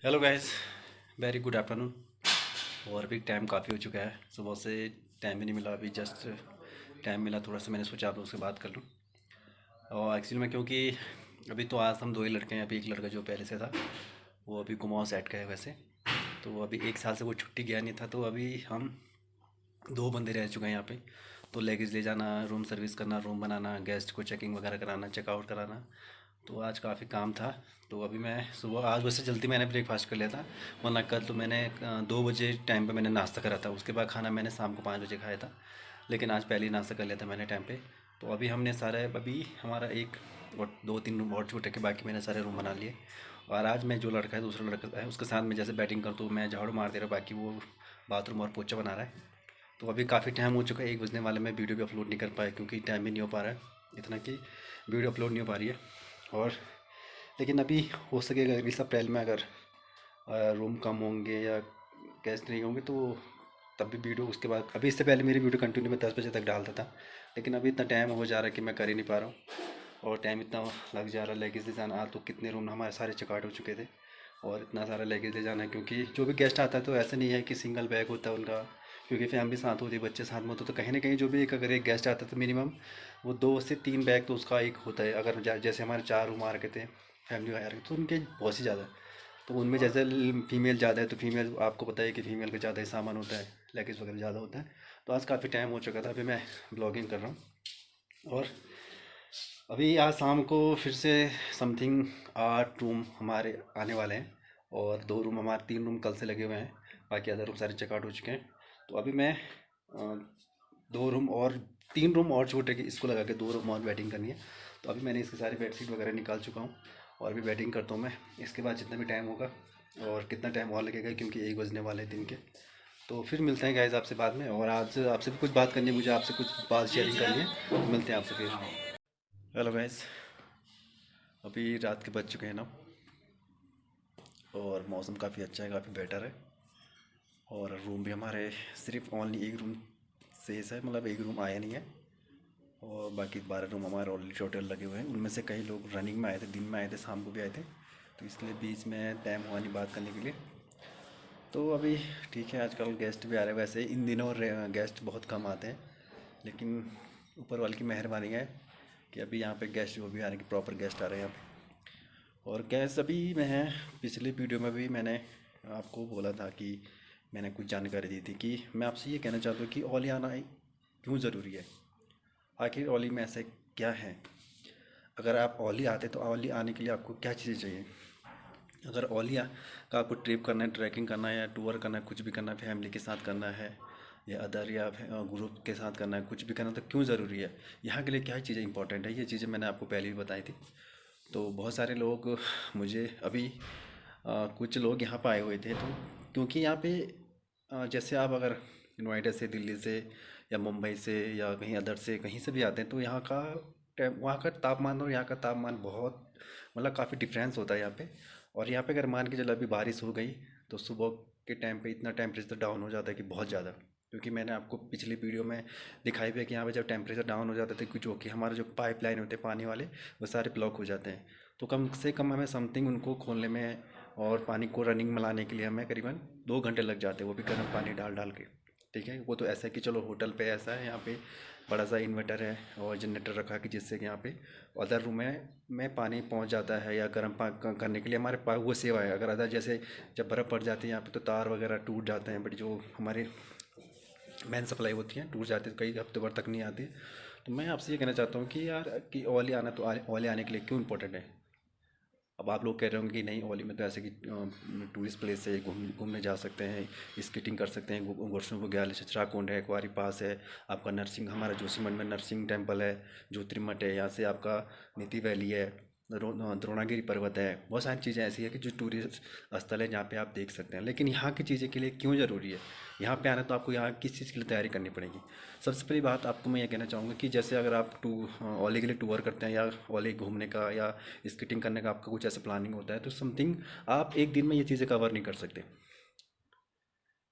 Hello guys, very good afternoon. और अभी time काफ़ी हो चुका है, सुबह से टाइम ही नहीं मिला। अभी जस्ट टाइम मिला थोड़ा सा, मैंने सोचा आप लोगों से बात कर लूँ। और एक्चुअली में क्योंकि अभी तो आज हम दो ही लड़के हैं। अभी एक लड़का जो पहले से था वो अभी कुमाऊँ सेट का है वैसे, तो वो अभी एक साल से वो छुट्टी गया नहीं था। तो अभी हम दो बंदे रह चुके हैं यहाँ पे। तो लगेज ले जाना, रूम सर्विस करना, रूम बनाना, गेस्ट को चेकिंग वगैरह कराना, चेकआउट कराना, तो आज काफ़ी काम था। तो अभी मैं सुबह आज वैसे जल्दी मैंने ब्रेकफास्ट कर लिया था, वरना कल तो मैंने 2 बजे टाइम पे मैंने नाश्ता करा था। उसके बाद खाना मैंने शाम को 5 बजे खाया था, लेकिन आज पहले ही नाश्ता कर लिया था मैंने टाइम पे। तो अभी हमने सारे, अभी हमारा एक और दो तीन रूम और छूटे के, बाकी मैंने सारे रूम बना लिए। और आज मैं जो लड़का है, दूसरा लड़का है, उसके साथ में जैसे बैटिंग कर, तो मैं झाड़ू मार दे रहा हूँ, बाकी वो बाथरूम और पोछा बना रहा है। तो अभी काफ़ी टाइम हो चुका है, 1 बजने वाले, मैं वीडियो भी अपलोड नहीं कर पाया क्योंकि टाइम ही नहीं हो पा रहा है इतना कि वीडियो अपलोड नहीं हो पा रही है। और लेकिन अभी हो सकेगा इस अप्रैल में, अगर रूम कम होंगे या गेस्ट नहीं होंगे तो तब भी वीडियो, उसके बाद अभी इससे पहले मेरी वीडियो कंटिन्यू में 10 बजे तक डालता था। लेकिन अभी इतना टाइम हो जा रहा है कि मैं कर ही नहीं पा रहा हूँ, और टाइम इतना लग जा रहा है। लगेज ले जाना, आज तो कितने रूम हमारे सारे चेकआउट हो चुके थे, और इतना सारा लगेज ले जाना है क्योंकि जो भी गेस्ट आता है तो ऐसा नहीं है कि सिंगल बैग होता है उनका, क्योंकि फैमिली साथ होती है, बच्चे साथ में होते, तो कहीं ना कहीं जो भी एक, अगर एक गेस्ट आता है तो मिनिमम वो 2 से 3 बैग तो उसका एक होता है। अगर जैसे हमारे 4 रूम आ रखे थे फैमिली वगैरह के, तो उनके बहुत ही ज़्यादा है। तो उनमें जैसे फीमेल ज़्यादा है, तो फीमेल आपको पता है कि फीमेल का ज़्यादा ही सामान होता है, लगेज वगैरह ज़्यादा होता है। तो आज काफ़ी टाइम हो चुका था, अभी मैं ब्लॉगिंग कर रहा हूँ। और अभी आज शाम को फिर से समथिंग 8 रूम हमारे आने वाले हैं, और 2 रूम हमारे, 3 रूम कल से लगे हुए हैं, बाकी अदर रूम सारे चेकआउट हो चुके हैं। तो अभी मैं 2 रूम और 3 रूम और छोटे के इसको लगा के 2 रूम और वेटिंग करनी है। तो अभी मैंने इसके सारी बेडशीट वगैरह निकाल चुका हूँ, और अभी वेटिंग करता हूँ मैं। इसके बाद जितना भी टाइम होगा, और कितना टाइम और लगेगा क्योंकि 1 बजने वाले हैं दिन के। तो फिर मिलते हैं गाइस आपसे बाद में, और आज आपसे भी कुछ बात करनी है, मुझे आपसे कुछ बात शेयरिंग करनी है, तो मिलते हैं आपसे फिर। हेलो गाइस, अभी रात के बज चुके हैं ना, और मौसम काफ़ी अच्छा है, काफ़ी बेटर है। और रूम भी हमारे सिर्फ ओनली एक रूम शेष है, मतलब एक रूम आया नहीं है। और बाकी 12 रूम हमारे ऑलरेडी टोटल लगे हुए हैं। उनमें से कई लोग रनिंग में आए थे, दिन में आए थे, शाम को भी आए थे, तो इसलिए बीच में टाइम हुआ नहीं बात करने के लिए। तो अभी ठीक है, आजकल गेस्ट भी आ रहे हैं, वैसे इन दिनों गेस्ट बहुत कम आते हैं, लेकिन ऊपर वाले की मेहरबानी है कि अभी यहाँ पे गेस्ट जो भी आ रहे हैं, प्रॉपर गेस्ट आ रहे हैं यहाँ पे। और गैस अभी मैं पिछली वीडियो में भी मैंने आपको बोला था कि मैंने कुछ जानकारी दी थी कि मैं आपसे ये कहना चाहता हूँ कि ओली आना क्यों ज़रूरी है। आखिर ओली में ऐसे क्या है, अगर आप ओली आते तो ओली आने के लिए आपको क्या चीज़ें चाहिए। अगर ओली का आपको ट्रिप करना है, ट्रैकिंग करना है, या टूर करना है, कुछ भी करना है, फैमिली के साथ करना है या अदर या ग्रुप के साथ करना है, कुछ भी करना है, तो क्यों ज़रूरी है, यहाँ के लिए क्या चीज़ें इंपॉर्टेंट है, ये चीज़ें मैंने आपको पहले भी बताई थी। तो बहुत सारे लोग मुझे अभी कुछ लोग यहाँ पर आए हुए थे, तो क्योंकि यहाँ पे जैसे आप अगर नोएडा से, दिल्ली से, या मुंबई से, या कहीं अदर से, कहीं से भी आते हैं, तो यहाँ का वहाँ का तापमान और यहाँ का तापमान बहुत, मतलब काफ़ी डिफरेंस होता है यहाँ पे। और यहाँ पे अगर मान के चलो अभी बारिश हो गई, तो सुबह के टाइम पे इतना टेम्परेचर डाउन हो जाता है कि बहुत ज़्यादा, क्योंकि मैंने आपको पिछली वीडियो में दिखाई भी है कि यहाँ पे जब टेम्परेचर डाउन हो जाता है तो जो कि हमारे जो पाइपलाइन होते हैं पानी वाले, वो सारे ब्लॉक हो जाते हैं। तो कम से कम हमें समथिंग उनको खोलने में और पानी को रनिंग में लाने के लिए हमें करीबन 2 घंटे लग जाते हैं, वो भी गर्म पानी डाल डाल के। ठीक है, वो तो ऐसा है कि चलो होटल पे ऐसा है, यहाँ पे बड़ा सा इन्वर्टर है और जनरेटर रखा कि जिससे कि यहाँ पे अदर रूम में पानी पहुँच जाता है, या गर्म करने के लिए हमारे पास वो सेवा है। अगर अदर जैसे जब बर्फ़ पड़ जाती है यहाँ पे, तो तार वगैरह टूट जाते हैं, बट जो हमारे मेन सप्लाई होती है टूट जाती है, तो कई हफ्ते भर तक नहीं आती। तो मैं आपसे ये कहना चाहता हूँ कि यार कि ओले आना, तो ओले आने के लिए क्यों इंपॉर्टेंट है। अब आप लोग कह रहे होंगे कि नहीं, ओली में तो ऐसे कि टूरिस्ट प्लेस है, घूमने जा सकते हैं, स्केटिंग कर सकते हैं, गुरसुम वगैरह, छछरा कुंड है, कुंवारी पास है, आपका नरसिंह, हमारा जोशीमठ में नरसिंह टेम्पल है, ज्योतिर्मठ है, यहाँ से आपका नीति वैली है, द्रोणागिरी पर्वत है, बहुत सारी चीज़ें ऐसी है कि जो टूरिस्ट स्थल है जहाँ पे आप देख सकते हैं। लेकिन यहाँ की चीज़ें के लिए क्यों ज़रूरी है, यहाँ पे आना तो आपको यहाँ किस चीज़ के लिए तैयारी करनी पड़ेगी। सबसे पहली बात आपको मैं ये कहना चाहूँगा कि जैसे अगर आप ओले के लिए टूर करते हैं, या ओले घूमने का या स्केटिंग करने का आपका कुछ ऐसा प्लानिंग होता है, तो समथिंग आप एक दिन में ये चीज़ें कवर नहीं कर सकते,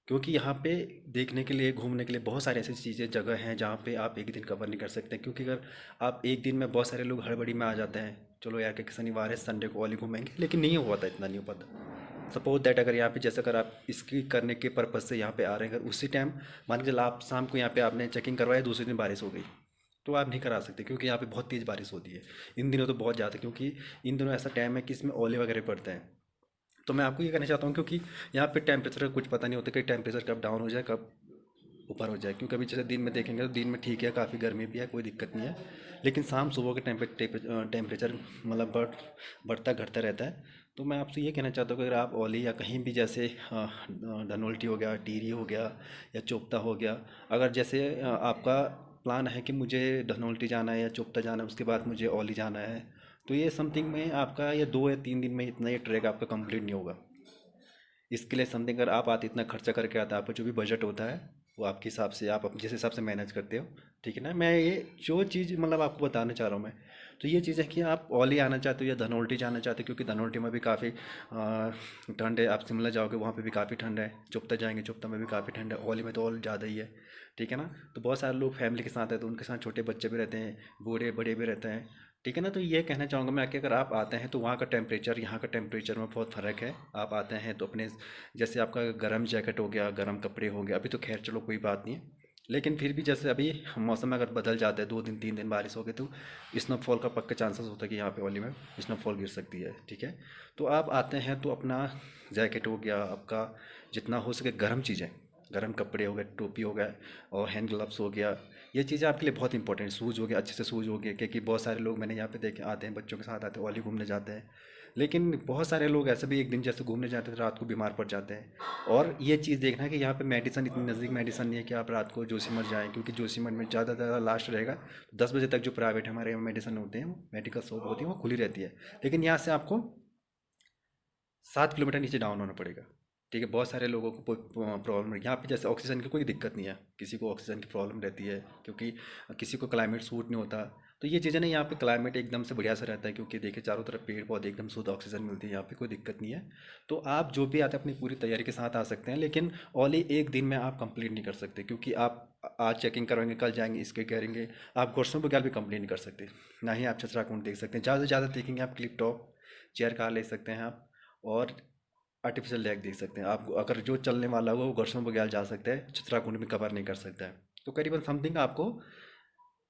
क्योंकि यहाँ पे देखने के लिए, घूमने के लिए बहुत सारी ऐसी चीज़ें, जगह हैं जहाँ पे आप एक दिन कवर नहीं कर सकते। क्योंकि अगर आप एक दिन में, बहुत सारे लोग हड़बड़ी में आ जाते हैं, चलो यार कि शनिवार है, संडे को ओली घूमेंगे, लेकिन नहीं हो पाता, इतना नहीं हो पाता। सपोज दैट अगर यहाँ पे जैसे अगर आप इसकी करने के पर्पज़ से यहाँ पे आ रहे हैं, अगर उसी टाइम मान के चलो आप शाम को यहाँ पे आपने चेकिंग करवाया, दूसरे दिन बारिश हो गई, तो आप नहीं करा सकते, क्योंकि यहाँ पे बहुत तेज़ बारिश होती है इन दिनों, तो बहुत ज़्यादा, क्योंकि इन दिनों ऐसा टाइम है कि इसमें ओले वगैरह पड़ते हैं। तो मैं आपको ये कहना चाहता हूँ, क्योंकि यहाँ पे टेम्परेचर का कुछ पता नहीं होता कि टेम्परेचर कब डाउन हो जाए, कब ऊपर हो जाए। क्योंकि अभी जैसे दिन में देखेंगे तो दिन में ठीक है, काफ़ी गर्मी भी है, कोई दिक्कत नहीं है, लेकिन शाम सुबह के टेम्परेचर मतलब बढ़ता घटता रहता है। तो मैं आपसे ये कहना चाहता हूँ कि अगर आप ओली या कहीं भी जैसे धनोल्टी हो गया, टिहरी हो गया या चोपता हो गया, अगर जैसे आपका प्लान है कि मुझे धनोल्टी जाना है या चोपता जाना है, उसके बाद मुझे ओली जाना है, तो ये समथिंग में आपका ये 2 या 3 दिन में इतना ये ट्रैक आपका कंप्लीट नहीं होगा। इसके लिए समथिंग अगर आप आते इतना खर्चा करके आता है, आपका जो भी बजट होता है वो आपके हिसाब से आप जिस हिसाब से मैनेज करते हो, ठीक है ना। मैं ये जो चीज़ मतलब आपको बताना चाह रहा हूँ मैं, तो ये चीज़ है कि आप ओली आना चाहते हो या धनोल्टी जाना चाहते हो, क्योंकि धनोल्टी में भी काफ़ी ठंड है। आप शिमला जाओगे वहाँ पे भी काफ़ी ठंड है, चुप्ता जाएंगे चुप्ता में भी काफ़ी ठंड है, ओली में तो और ज़्यादा ही है, ठीक है ना। तो बहुत सारे लोग फैमिली के साथ हैं, तो उनके साथ छोटे बच्चे भी रहते हैं, बूढ़े बड़े भी रहते हैं, ठीक है ना। तो ये कहना चाहूँगा मैं कि अगर आप आते हैं तो वहाँ का टेम्परेचर यहाँ का टेम्परेचर में बहुत फ़र्क है। आप आते हैं तो अपने जैसे आपका गर्म जैकेट हो गया, गर्म कपड़े हो गए, अभी तो खैर चलो कोई बात नहीं है, लेकिन फिर भी जैसे अभी मौसम अगर बदल जाता है, 2 दिन 3 दिन बारिश हो गई, तो स्नोफॉल का पक्का चांसेस होता है कि यहाँ पे ओली में स्नोफॉल गिर सकती है, ठीक है। तो आप आते हैं तो अपना जैकेट हो गया, आपका जितना हो सके गर्म चीज़ें, गर्म कपड़े हो गए, टोपी हो गया और हैंड ग्लव्स हो गया, ये चीज़ें आपके लिए बहुत इंपॉर्टेंट। शूज़ हो गया, अच्छे से शूज़ हो गए, क्योंकि बहुत सारे लोग मैंने यहाँ पे देखे आते हैं, बच्चों के साथ आते हैं, ओली घूमने जाते हैं, लेकिन बहुत सारे लोग ऐसे भी एक दिन जैसे घूमने जाते हैं तो रात को बीमार पड़ जाते हैं। और ये चीज़ देखना है कि यहाँ पे मेडिसन इतनी नज़दीक मेडिसन नहीं है कि आप रात को जोशीमठ जाएँ, क्योंकि जोशीमठ में ज़्यादा ज़्यादा लास्ट रहेगा 10 बजे तक। जो प्राइवेट हमारे यहाँ मेडिसन होते हैं, मेडिकल शॉप होती है, वो खुली रहती है, लेकिन यहाँ से आपको 7 किलोमीटर नीचे डाउन होना पड़ेगा, ठीक है। बहुत सारे लोगों को प्रॉब्लम है यहाँ पे, जैसे ऑक्सीजन की कोई दिक्कत नहीं है, किसी को ऑक्सीजन की प्रॉब्लम रहती है, क्योंकि किसी को क्लाइमेट सूट नहीं होता। तो ये चीज़ें ना, यहाँ पे क्लाइमेट एकदम से बढ़िया से रहता है, क्योंकि देखिए चारों तरफ पेड़ पौधे, एकदम शुद्ध ऑक्सीजन मिलती है, यहाँ पे कोई दिक्कत नहीं है। तो आप जो भी आते हैं अपनी पूरी तैयारी के साथ आ सकते हैं, लेकिन ओनली एक दिन में आप कंप्लीट नहीं कर सकते, क्योंकि आप आज चेकिंग करेंगे, कल जाएंगे इसके करेंगे, आप गुरसों बगैर भी कंप्लीट नहीं कर सकते, ना ही आप छतराकुंड देख सकते हैं। ज़्यादा से ज़्यादा देखेंगे आप क्लिप टॉप, चेयर कार ले सकते हैं आप, और आर्टिफिशियल लेक देख सकते हैं आप। अगर जो चलने वाला हो वो गुरसों बगैर जा सकता है, चित्राकुंड में कवर नहीं कर सकता है। तो करीबन समथिंग आपको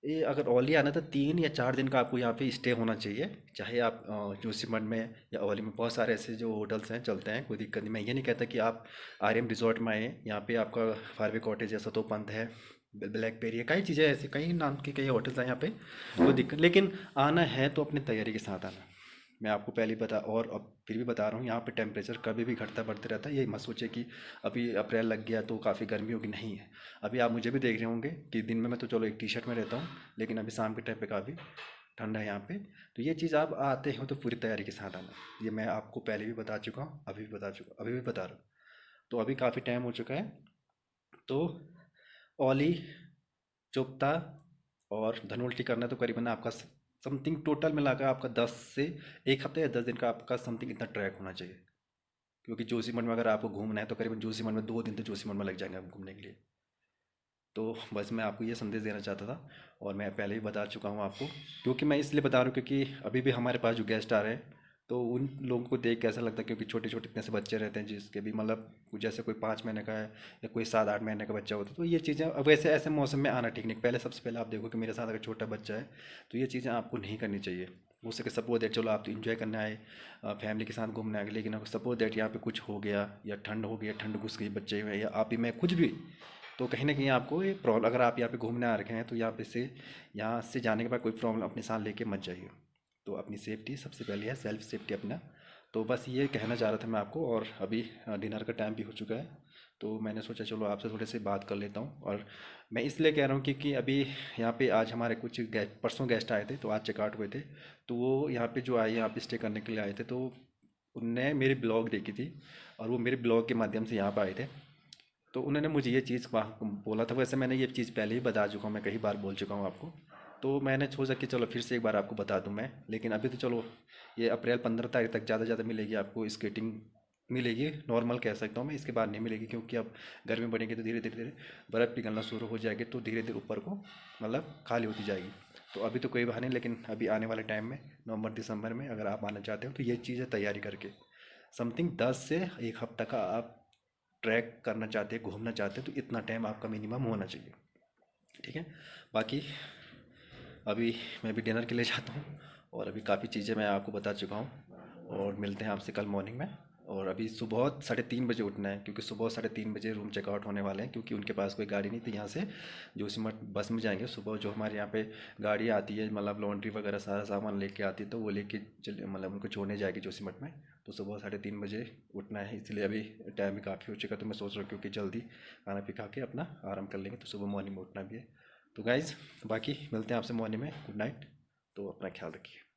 ये अगर ओली आना तो 3 या 4 दिन का आपको यहाँ पे स्टे होना चाहिए, चाहे आप जोशीमठ में या ओली में। बहुत सारे ऐसे जो होटल्स हैं चलते हैं, कोई दिक्कत नहीं। मैं ये नहीं कहता कि आप आर्यम रिजॉर्ट में आए, यहाँ पे आपका फारवे कॉटेज है, सतो पंथ है, ब्लैक पेरी है, कई चीज़ें ऐसी, कई नाम की कई होटल्स हैं यहाँ पे, कोई दिक्कत, लेकिन आना है तो अपनी तैयारी के साथ आना। मैं आपको पहले ही बता, और अब फिर भी बता रहा हूँ, यहाँ पे टेम्परेचर कभी भी घटता बढ़ते रहता है। ये मत सोचिए कि अभी अप्रैल लग गया तो काफ़ी गर्मी होगी, नहीं है। अभी आप मुझे भी देख रहे होंगे कि दिन में मैं तो चलो एक टी शर्ट में रहता हूँ, लेकिन अभी शाम के टाइम पे काफ़ी ठंडा है यहाँ पे। तो ये चीज़ आप आते हो तो पूरी तैयारी के साथ आना, ये मैं आपको पहले भी बता चुका हूँ, अभी भी बता चुका, अभी भी बता रहा हूँ। तो अभी काफ़ी टाइम हो चुका है। तो ओली, चुप्ता और धनोल्टी करना तो करीबन आपका समथिंग टोटल मिलाकर आपका 10 से 1 हफ्ते या 10 दिन का आपका समथिंग इतना ट्रैक होना चाहिए। क्योंकि जोशीमठ में अगर आपको घूमना है तो करीबन जोशीमठ में 2 दिन तो जोशीमठ में लग जाएंगे आपको घूमने के लिए। तो बस मैं आपको ये संदेश देना चाहता था, और मैं पहले भी बता चुका हूँ आपको, क्योंकि मैं इसलिए बता रहा हूँ क्योंकि अभी भी हमारे पास जो गेस्ट आ रहे हैं, तो उन लोगों को देख के ऐसा लगता है, क्योंकि छोटे छोटे इतने से बच्चे रहते हैं जिसके भी मतलब जैसे कोई 5 महीने का है या कोई 7 8 महीने का बच्चा होता है। तो ये चीज़ें अब वैसे ऐसे मौसम में आना ठीक नहीं। पहले सबसे पहले आप देखो कि मेरे साथ अगर छोटा बच्चा है तो ये चीज़ें आपको नहीं करनी चाहिए। हो सके सपोज दैट, चलो आप तो इन्जॉय करने आए, फैमिली के साथ घूमने आए, लेकिन अगर सपोज दैट यहाँ पे कुछ हो गया या ठंड हो गई, ठंड घुस गई बच्चे में या आप ही में कुछ भी, तो कहीं ना कहीं आपको ये प्रॉब्लम, अगर आप यहाँ पे घूमने आ रखे हैं तो यहाँ से जाने के बाद कोई प्रॉब्लम अपने साथ लेके मत जाइए। तो अपनी सेफ्टी सबसे पहले है, सेल्फ सेफ्टी अपना। तो बस ये कहना चाह रहा था मैं आपको, और अभी डिनर का टाइम भी हो चुका है, तो मैंने सोचा चलो आपसे थोड़े से बात कर लेता हूँ। और मैं इसलिए कह रहा हूँ क्योंकि अभी यहाँ पे आज हमारे कुछ परसों गेस्ट आए थे, तो आज चेकआउट हुए थे, तो वो यहाँ पे जो आए, यहाँ पे स्टे करने के लिए आए थे, तो उनने मेरी ब्लॉग देखी थी, और वो मेरे ब्लॉग के माध्यम से यहाँ पर आए थे। तो उन्होंने मुझे ये चीज़ बोला था। वैसे मैंने ये चीज़ पहले ही बता चुका हूँ, मैं कई बार बोल चुका हूँ आपको, तो मैंने सोचा कि चलो फिर से एक बार आपको बता दूं मैं। लेकिन अभी तो चलो ये अप्रैल 15 तारीख तक ज़्यादा ज़्यादा मिलेगी आपको स्केटिंग, मिलेगी नॉर्मल कह सकता हूँ मैं, इसके बाद नहीं मिलेगी, क्योंकि अब गर्मी बढ़ेगी तो धीरे धीरे धीरे बर्फ़ पिघलना शुरू हो जाएगी, तो धीरे धीरे ऊपर को मतलब खाली होती जाएगी। तो अभी तो कोई बहाने नहीं, लेकिन अभी आने वाले टाइम में नवंबर दिसंबर में अगर आप आना चाहते हो तो ये चीज़ें तैयारी करके समथिंग 10 से एक हफ्ता का आप ट्रैक करना चाहते हैं, घूमना चाहते हैं, तो इतना टाइम आपका मिनिमम होना चाहिए। ठीक है। बाकी अभी मैं भी डिनर के लिए जाता हूँ, और अभी काफ़ी चीज़ें मैं आपको बता चुका हूँ, और मिलते हैं आपसे कल मॉर्निंग में। और अभी सुबह 3:30 बजे उठना है, क्योंकि सुबह 3:30 बजे रूम चेकआउट होने वाले हैं, क्योंकि उनके पास कोई गाड़ी नहीं थी यहाँ से। जोशीमठ बस में जाएंगे सुबह, जो हमारे यहाँ पे गाड़ी आती है, मतलब लॉन्ड्री वगैरह सारा सामान लेके आती है, तो वो लेके चल मतलब उनको छोड़ने जाएगी जोशीमठ में। तो सुबह 3:30 बजे उठना है, इसलिए अभी टाइम भी काफ़ी हो चुका, तो मैं सोच रहा हूँ क्योंकि जल्दी खाना पी खा के अपना आराम कर लेंगे, तो सुबह मॉर्निंग में उठना भी है। तो गाइज़ बाकी मिलते हैं आपसे मॉर्निंग में। Good night. तो अपना ख्याल रखिए।